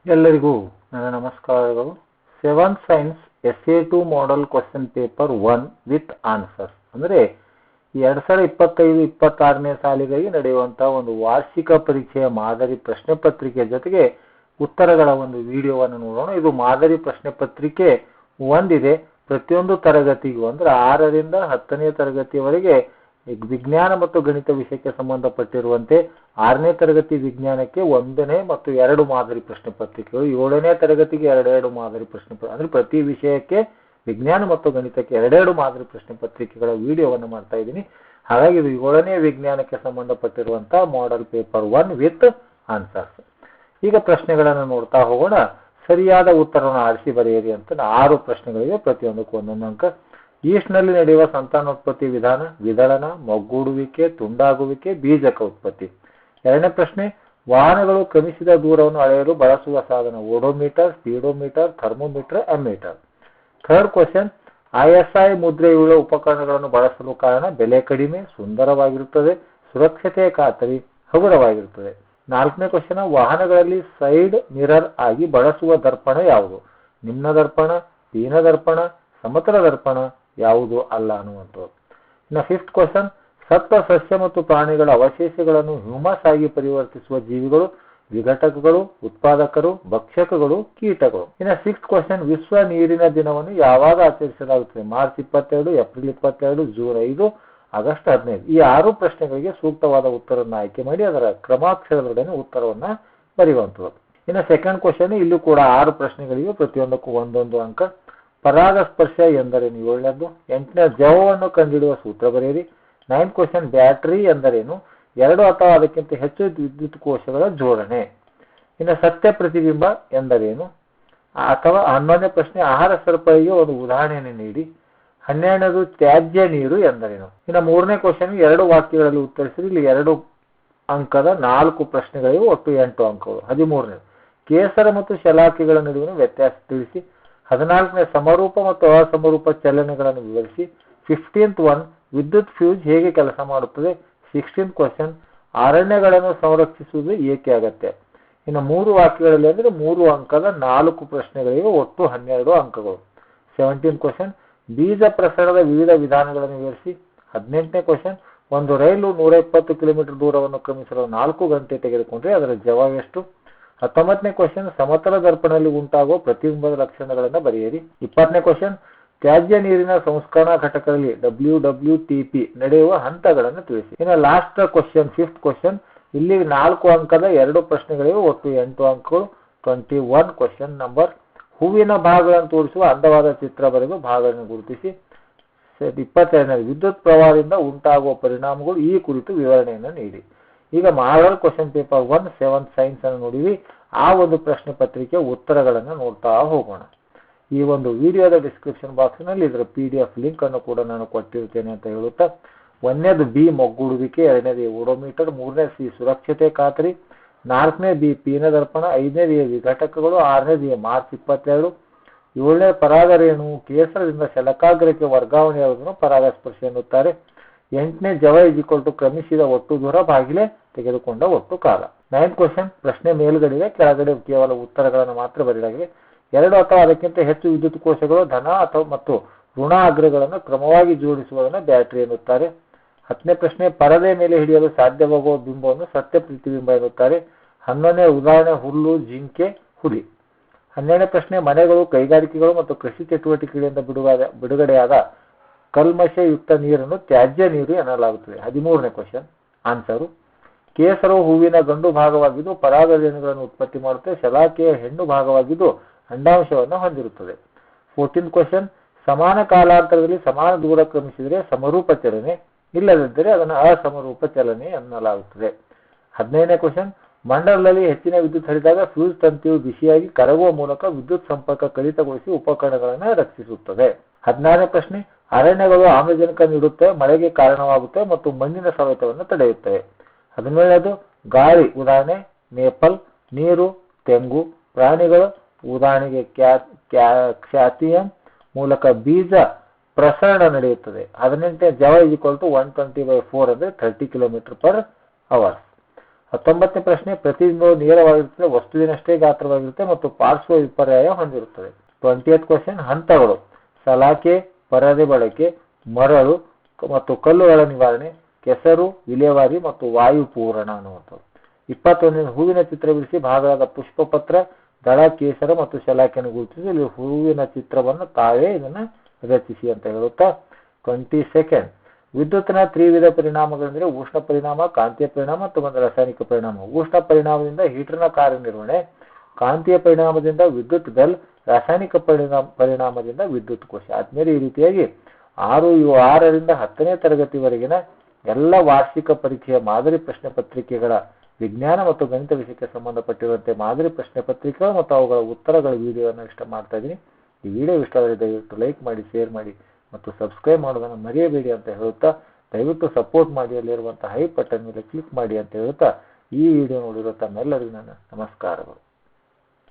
ಎಲ್ಲರಿಗೂ ನನ್ನ ನಮಸ್ಕಾರಗಳು. 7th science SA2 model question paper 1 with answers ಅಂದರೆ 2025-26ನೇ ಸಾಲಿಗಾಗಿ ನಡೆಯುವಂತಹ ಒಂದು ವಾರ್ಷಿಕ ಪರೀಕ್ಷೆಯ ಮಾದರಿ ಪ್ರಶ್ನೆ ಪತ್ರಿಕೆ ಜೊತೆಗೆ ಉತ್ತರಗಳ ಒಂದು ವಿಡಿಯೋವನ್ನು ನೋಡೋಣ. ಇದು ಮಾದರಿ ಪ್ರಶ್ನೆ ಪತ್ರಿಕೆ 1 ಇದೆ. ಪ್ರತಿಯೊಂದು ತರಗತಿಗೂ ಅಂದ್ರೆ 6ರಿಂದ 10ನೇ ತರಗತಿಯವರೆಗೆ ವಿಜ್ಞಾನ ಮತ್ತು ಗಣಿತ ವಿಷಯಕ್ಕೆ ಸಂಬಂಧಪಟ್ಟಿರುವಂತೆ 6ನೇ ತರಗತಿ ವಿಜ್ಞಾನಕ್ಕೆ 1ನೇ ಮತ್ತು 2 ಮಾದರಿ ಪ್ರಶ್ನೆ ಪತ್ರಿಕೆಗಳು, 7ನೇ ತರಗತಿಗೆ 2 ಮಾದರಿ ಪ್ರಶ್ನೆ ಅಂದ್ರೆ ಪ್ರತಿ ವಿಷಯಕ್ಕೆ ವಿಜ್ಞಾನ ಮತ್ತು ಗಣಿತಕ್ಕೆ 2 ಮಾದರಿ ಪ್ರಶ್ನೆ ಪತ್ರಿಕೆಗಳ ವಿಡಿಯೋವನ್ನು ಮಾಡ್ತಾ ಇದ್ದೀನಿ. ಹಾಗಾಗಿ ಇದು 7ನೇ ವಿಜ್ಞಾನಕ್ಕೆ ಸಂಬಂಧಪಟ್ಟಿರುವಂತಹ ಮಾಡೆಲ್ ಪೇಪರ್ 1 ವಿತ್ ಆನ್ಸರ್ಸ್. ಈಗ ಪ್ರಶ್ನೆಗಳನ್ನು ನೋಡ್ತಾ ಹೋಗೋಣ. ಸರಿಯಾದ ಉತ್ತರವನ್ನು ಆರಿಸಿ ಬರೆಯಿರಿ ಅಂತ 6 ಪ್ರಶ್ನೆಗಳಿವೆ, ಪ್ರತಿಯೊಂದಕ್ಕೂ 1 ಅಂಕ. ಈಸ್ಟ್ನಲ್ಲಿ ನಡೆಯುವ ಸಂತಾನೋತ್ಪತ್ತಿ ವಿಧಾನ: ವಿದಳನ, ಮೊಗ್ಗೂಡುವಿಕೆ, ತುಂಡಾಗುವಿಕೆ, ಬೀಜಕ ಉತ್ಪತ್ತಿ. 2ನೇ ಪ್ರಶ್ನೆ, ವಾಹನಗಳು ಕ್ರಮಿಸಿದ ದೂರವನ್ನು ಅಳೆಯಲು ಬಳಸುವ ಸಾಧನ: odometer, speedometer, thermometer, ammeter. 3rd question, ISI ಮುದ್ರೆಯುಳ್ಳ ಉಪಕರಣಗಳನ್ನು ಬಳಸಲು ಕಾರಣ: ಬೆಲೆ ಕಡಿಮೆ, ಸುಂದರವಾಗಿರುತ್ತದೆ, ಸುರಕ್ಷತೆಯ ಖಾತರಿ, ಹಗುರವಾಗಿರುತ್ತದೆ. 4ನೇ ಕ್ವೆಶ್ಚನ್, ವಾಹನಗಳಲ್ಲಿ ಸೈಡ್ ಮಿರರ್ ಆಗಿ ಬಳಸುವ ದರ್ಪಣ ಯಾವುದು? ನಿಮ್ನ ದರ್ಪಣ, ಪೀನ ದರ್ಪಣ, ಸಮತಲ ದರ್ಪಣ, ಯಾವುದು ಅಲ್ಲ ಅನ್ನುವಂಥದ್ದು. ಇನ್ನು 5th ಕ್ವೆಶ್ಚನ್, ಸತ್ತ ಸಸ್ಯ ಮತ್ತು ಪ್ರಾಣಿಗಳ ಅವಶೇಷಗಳನ್ನು ಹ್ಯೂಮಸ್ ಆಗಿ ಪರಿವರ್ತಿಸುವ ಜೀವಿಗಳು: ವಿಘಟಕಗಳು, ಉತ್ಪಾದಕರು, ಭಕ್ಷಕಗಳು, ಕೀಟಗಳು. ಇನ್ನು 6th ಕ್ವೆಶ್ಚನ್, ವಿಶ್ವ ನೀರಿನ ದಿನವನ್ನು ಯಾವಾಗ ಆಚರಿಸಲಾಗುತ್ತದೆ? March 22, April 22, June 5, August 15. ಈ 6 ಪ್ರಶ್ನೆಗಳಿಗೆ ಸೂಕ್ತವಾದ ಉತ್ತರವನ್ನು ಆಯ್ಕೆ ಮಾಡಿ ಅದರ ಕ್ರಮಾಕ್ಷರದೊಡನೆ ಉತ್ತರವನ್ನು ಬರೆಯುವಂಥದ್ದು. ಇನ್ನು 2nd ಕ್ವೆಶ್ಚನ್, ಇಲ್ಲೂ ಕೂಡ 6 ಪ್ರಶ್ನೆಗಳಿಗೆ, ಪ್ರತಿಯೊಂದಕ್ಕೂ 1 ಅಂಕ. ಪರಾಗಸ್ಪರ್ಶ ಎಂದರೇನು? 7ನೇದು. 8ನೇ, ಜವವನ್ನು ಕಂಡುಹಿಡಿಯುವ ಸೂತ್ರ ಬರೆಯಿರಿ. 9th ಕ್ವೆಶ್ಚನ್, ಬ್ಯಾಟರಿ ಎಂದರೇನು? 2 ಅಥವಾ ಅದಕ್ಕಿಂತ ಹೆಚ್ಚು ವಿದ್ಯುತ್ ಕೋಶಗಳ ಜೋಡಣೆ. ಇನ್ನು ಸತ್ಯ ಪ್ರತಿಬಿಂಬ ಎಂದರೇನು? ಅಥವಾ 11ನೇ ಪ್ರಶ್ನೆ, ಆಹಾರ ಸರಪಳಿಗೆ ಒಂದು ಉದಾಹರಣೆಯನ್ನು ನೀಡಿ. 12ನೇದು, ತ್ಯಾಜ್ಯ ನೀರು ಎಂದರೇನು? ಇನ್ನು 3ನೇ ಕ್ವೆಶ್ಚನ್, 2 ವಾಕ್ಯಗಳಲ್ಲಿ ಉತ್ತರಿಸಿರಿ. ಇಲ್ಲಿ 2 ಅಂಕದ 4 ಪ್ರಶ್ನೆಗಳಿವೆ, ಒಟ್ಟು 8 ಅಂಕಗಳು. 13ನೇದು, ಕೇಸರ ಮತ್ತು ಶಲಾಕೆಗಳ ನಡುವಿನ ವ್ಯತ್ಯಾಸ ತಿಳಿಸಿ. 14ನೇ, ಸಮರೂಪ ಮತ್ತು ಅಸಮರೂಪ ಚಲನೆಗಳನ್ನು ವಿವರಿಸಿ. 15th ಒನ್, ವಿದ್ಯುತ್ ಫ್ಯೂಸ್ ಹೇಗೆ ಕೆಲಸ ಮಾಡುತ್ತದೆ? 16th ಕ್ವೆಶ್ಚನ್, ಅರಣ್ಯಗಳನ್ನು ಸಂರಕ್ಷಿಸುವುದು ಏಕೆ ಅಗತ್ಯ? ಇನ್ನು 3 ವಾಕ್ಯಗಳಲ್ಲಿ ಅಂದರೆ 3 ಅಂಕದ 4 ಪ್ರಶ್ನೆಗಳಿವೆ, ಒಟ್ಟು 12 ಅಂಕಗಳು. 17th ಕ್ವೆಶ್ಚನ್, ಬೀಜ ಪ್ರಸರಣದ ವಿವಿಧ ವಿಧಾನಗಳನ್ನು ವಿವರಿಸಿ. 18ನೇ ಕ್ವೆಶ್ಚನ್, ಒಂದು ರೈಲು 120 ಕಿಲೋಮೀಟರ್ ದೂರವನ್ನು ಕ್ರಮಿಸಲು 4 ಗಂಟೆ ತೆಗೆದುಕೊಂಡ್ರೆ ಅದರ ಜವಾಬ್ ಎಷ್ಟು? 19ನೇ ಕ್ವೆಶ್ಚನ್, ಸಮತಲ ದರ್ಪಣದಲ್ಲಿ ಉಂಟಾಗುವ ಪ್ರತಿಬಿಂಬದ ಲಕ್ಷಣಗಳನ್ನು ಬರೆಯಿರಿ. 20ನೇ ಕ್ವೆಶ್ಚನ್, ತ್ಯಾಜ್ಯ ನೀರಿನ ಸಂಸ್ಕರಣಾ ಘಟಕದಲ್ಲಿ WWTP ನಡೆಯುವ ಹಂತಗಳನ್ನು ತಿಳಿಸಿ. ಇನ್ನು ಲಾಸ್ಟ್ ಕ್ವೆಶ್ಚನ್, 5th ಕ್ವೆಶ್ಚನ್, ಇಲ್ಲಿ 4 ಅಂಕದ 2 ಪ್ರಶ್ನೆಗಳಿವೆ, ಒಟ್ಟು 8 ಅಂಕಗಳು. 21 ಕ್ವೆಶ್ಚನ್ ನಂಬರ್, ಹೂವಿನ ಭಾಗಗಳನ್ನು ತೋರಿಸುವ ಅಂದವಾದ ಚಿತ್ರ ಬರೆದು ಭಾಗಗಳನ್ನು ಗುರುತಿಸಿ. 22ನೇ, ವಿದ್ಯುತ್ ಪ್ರವಾಹದಿಂದ ಉಂಟಾಗುವ ಪರಿಣಾಮಗಳು, ಈ ಕುರಿತು ವಿವರಣೆಯನ್ನು ನೀಡಿ. ಈಗ model question paper 1 7th science ಅನ್ನು ನೋಡಿವಿ. ಆ ಒಂದು ಪ್ರಶ್ನೆ ಪತ್ರಿಕೆ ಉತ್ತರಗಳನ್ನು ನೋಡ್ತಾ ಹೋಗೋಣ. ಈ ಒಂದು ವಿಡಿಯೋದ ಡಿಸ್ಕ್ರಿಪ್ಷನ್ ಬಾಕ್ಸ್ನಲ್ಲಿ ಇದರ PDF ಲಿಂಕ್ ಅನ್ನು ಕೂಡ ನಾನು ಕೊಟ್ಟಿರ್ತೇನೆ ಅಂತ ಹೇಳುತ್ತಾ, 1ನೇದು ಬಿ, ಮೊಗ್ಗೂಡುವಿಕೆ. 2ನೇದು ಓಡೋಮೀಟರ್. 3ನೇ ಸಿ, ಸುರಕ್ಷತೆ ಖಾತರಿ. 4ನೇ ಬಿ, ಪೀನ ದರ್ಪಣ. 5ನೇದು ವಿಘಟಕಗಳು. 6ನೇದು ಮಾರ್ಚ್ 22. 7ನೇ, ಪರಾಗರೇಣು ಕೇಸರದಿಂದ ಶಲಕಾಗ್ರಕ್ಕೆ ವರ್ಗಾವಣೆಯಾಗುವುದನ್ನು ಪರಾಗಸ್ಪರ್ಶ ಎನ್ನುತ್ತಾರೆ. 8ನೇ, ಜವ ಕ್ರಮಿಸಿದ ಒಟ್ಟು ದೂರ ಭಾಗಿಲೆ ತೆಗೆದುಕೊಂಡ ಒಟ್ಟು ಕಾಲ. 9th ಕ್ವೆಶ್ಚನ್, ಪ್ರಶ್ನೆ ಮೇಲ್ಗಡೆ ಕೆಳಗಡೆ ಕೇವಲ ಉತ್ತರಗಳನ್ನು ಮಾತ್ರ ಬರೆಯಲಾಗಿದೆ. 2 ಅಥವಾ ಅದಕ್ಕಿಂತ ಹೆಚ್ಚು ವಿದ್ಯುತ್ ಕೋಶಗಳು ಧನ ಅಥವಾ ಮತ್ತು ಋಣ ಅಗ್ರಗಳನ್ನು ಕ್ರಮವಾಗಿ ಜೋಡಿಸುವುದನ್ನು ಬ್ಯಾಟರಿ ಎನ್ನುತ್ತಾರೆ. 10ನೇ ಪ್ರಶ್ನೆ, ಪರದೆ ಮೇಲೆ ಹಿಡಿಯಲು ಸಾಧ್ಯವಾಗುವ ಬಿಂಬವನ್ನು ಸತ್ಯ ಪ್ರತಿಬಿಂಬ ಎನ್ನುತ್ತಾರೆ. 11ನೇ ಉದಾಹರಣೆ, ಹುಲ್ಲು, ಜಿಂಕೆ, ಹುಲಿ. 12ನೇ ಪ್ರಶ್ನೆ, ಮನೆಗಳು, ಕೈಗಾರಿಕೆಗಳು ಮತ್ತು ಕೃಷಿ ಚಟುವಟಿಕೆಗಳಿಂದ ಬಿಡುಗಡೆಯಾದ ಕಲ್ಮಶಯುಕ್ತ ನೀರನ್ನು ತ್ಯಾಜ್ಯ ನೀರು ಎನ್ನಲಾಗುತ್ತದೆ. 13ನೇ ಕ್ವೆಶ್ಚನ್ ಆನ್ಸರು, ಕೇಸರವು ಹೂವಿನ ಗಂಡು ಭಾಗವಾಗಿದ್ದು ಪರಾಗರೇಣುಗಳನ್ನು ಉತ್ಪತ್ತಿ ಮಾಡುತ್ತದೆ. ಶಲಾಕೆಯ ಹೆಣ್ಣು ಭಾಗವಾಗಿದ್ದು ಅಂಡಾಂಶವನ್ನು ಹೊಂದಿರುತ್ತದೆ. 14th ಕ್ವೆಶ್ಚನ್, ಸಮಾನ ಕಾಲಾಂತರದಲ್ಲಿ ಸಮಾನ ದೂರ ಕ್ರಮಿಸಿದರೆ ಸಮರೂಪ ಚಲನೆ, ಇಲ್ಲದಿದ್ದರೆ ಅದನ್ನು ಅಸಮರೂಪ ಚಲನೆ ಎನ್ನಲಾಗುತ್ತದೆ. 15ನೇ ಕ್ವೆಶ್ಚನ್, ಮಂಡಲದಲ್ಲಿ ಹೆಚ್ಚಿನ ವಿದ್ಯುತ್ ಹರಿದಾಗ ಫ್ಯೂಸ್ ತಂತಿಯು ಬಿಸಿಯಾಗಿ ಕರಗುವ ಮೂಲಕ ವಿದ್ಯುತ್ ಸಂಪರ್ಕ ಕಡಿತಗೊಳಿಸಿ ಉಪಕರಣಗಳನ್ನು ರಕ್ಷಿಸುತ್ತದೆ. 16ನೇ ಪ್ರಶ್ನೆ, ಅರಣ್ಯಗಳು ಆಮ್ಲಜನಕ ನೀಡುತ್ತವೆ, ಮಳೆಗೆ ಕಾರಣವಾಗುತ್ತವೆ ಮತ್ತು ಮಣ್ಣಿನ ಸವೆತವನ್ನು ತಡೆಯುತ್ತವೆ. 17ನೇದು, ಗಾಳಿ, ಉದಾಹರಣೆ ಮೇಪಲ್. ನೀರು, ತೆಂಗು. ಪ್ರಾಣಿಗಳು, ಉದಾಹರಣೆಗೆ ಕ್ಷಾತಿಯಂ ಮೂಲಕ ಬೀಜ ಪ್ರಸರಣ ನಡೆಯುತ್ತದೆ. 18ನೇ, ಜವ 120/4 ಅಂದರೆ 30 km/h. 19ನೇ ಪ್ರಶ್ನೆ, ಪ್ರತಿಬಿಂಬವು ನೇರವಾಗಿರುತ್ತದೆ, ವಸ್ತುವಿನಷ್ಟೇ ಗಾತ್ರವಾಗಿರುತ್ತೆ ಮತ್ತು ಪಾರ್ಶ್ವ ವಿಪರ್ಯಾಯ ಹೊಂದಿರುತ್ತದೆ. 20th ಕ್ವೆಶ್ಚನ್, ಹಂತಗಳು: ಸಲಾಕೆ, ಪರದೆ ಬಳಕೆ, ಮರಳು ಮತ್ತು ಕಲ್ಲುಗಳ ನಿವಾರಣೆ, ಕೆಸರು ವಿಲೇವಾರಿ ಮತ್ತು ವಾಯು ಪೂರಣ ಅನ್ನುವಂಥದ್ದು. 21ನೇ, ಹೂವಿನ ಚಿತ್ರ ಬಿಡಿಸಿ ಭಾಗವಾದ ಪುಷ್ಪಪತ್ರ, ದಳ, ಕೇಸರ ಮತ್ತು ಸಲಾಕೆಯನ್ನು ಗುರುತಿಸಿ ಇಲ್ಲಿ ಹೂವಿನ ಚಿತ್ರವನ್ನು ತಾವೇ ಇದನ್ನ ರಚಿಸಿ ಅಂತ ಹೇಳುತ್ತಾ. 22nd, ವಿದ್ಯುತ್ತಿನ ತ್ರಿವಿಧ ಪರಿಣಾಮಗಳೆಂದರೆ ಉಷ್ಣ ಪರಿಣಾಮ, ಕಾಂತೀಯ ಪರಿಣಾಮ ಮತ್ತು ರಾಸಾಯನಿಕ ಪರಿಣಾಮ. ಉಷ್ಣ ಪರಿಣಾಮದಿಂದ ಹೀಟರ್ನ ಕಾರ್ಯನಿರ್ವಹಣೆ, ಕಾಂತೀಯ ಪರಿಣಾಮದಿಂದ ವಿದ್ಯುತ್ ಬೆಲ್, ರಾಸಾಯನಿಕ ಪರಿಣಾಮದಿಂದ ವಿದ್ಯುತ್ ಕೋಶ. ಆದ್ಮೇಲೆ ಈ ರೀತಿಯಾಗಿ 6ರಿಂದ 10ನೇ ತರಗತಿವರೆಗಿನ ಎಲ್ಲ ವಾರ್ಷಿಕ ಪರೀಕ್ಷೆಯ ಮಾದರಿ ಪ್ರಶ್ನೆ ಪತ್ರಿಕೆಗಳ ವಿಜ್ಞಾನ ಮತ್ತು ಗಣಿತ ವಿಷಯಕ್ಕೆ ಸಂಬಂಧಪಟ್ಟಿರುವಂತೆ ಮಾದರಿ ಪ್ರಶ್ನೆ ಪತ್ರಿಕೆಗಳು ಮತ್ತು ಅವುಗಳ ಉತ್ತರಗಳ ವಿಡಿಯೋವನ್ನು ಇಷ್ಟ ಮಾಡ್ತಾ ಇದ್ದೀನಿ. ಈ ವಿಡಿಯೋ ಇಷ್ಟ ಆದರೆ ದಯವಿಟ್ಟು ಲೈಕ್ ಮಾಡಿ, ಶೇರ್ ಮಾಡಿ ಮತ್ತು ಸಬ್ಸ್ಕ್ರೈಬ್ ಮಾಡೋದನ್ನು ಮರೆಯಬೇಡಿ ಅಂತ ಹೇಳುತ್ತಾ, ದಯವಿಟ್ಟು ಸಪೋರ್ಟ್ ಮಾಡಿ ಅಲ್ಲಿರುವಂತಹ ಹೈ ಬಟನ್ ಮೇಲೆ ಕ್ಲಿಕ್ ಮಾಡಿ ಅಂತ ಹೇಳುತ್ತಾ ಈ ವಿಡಿಯೋ ನೋಡಿರೋ ತಮ್ಮೆಲ್ಲರಿಗೂ ನನ್ನ ನಮಸ್ಕಾರಗಳು.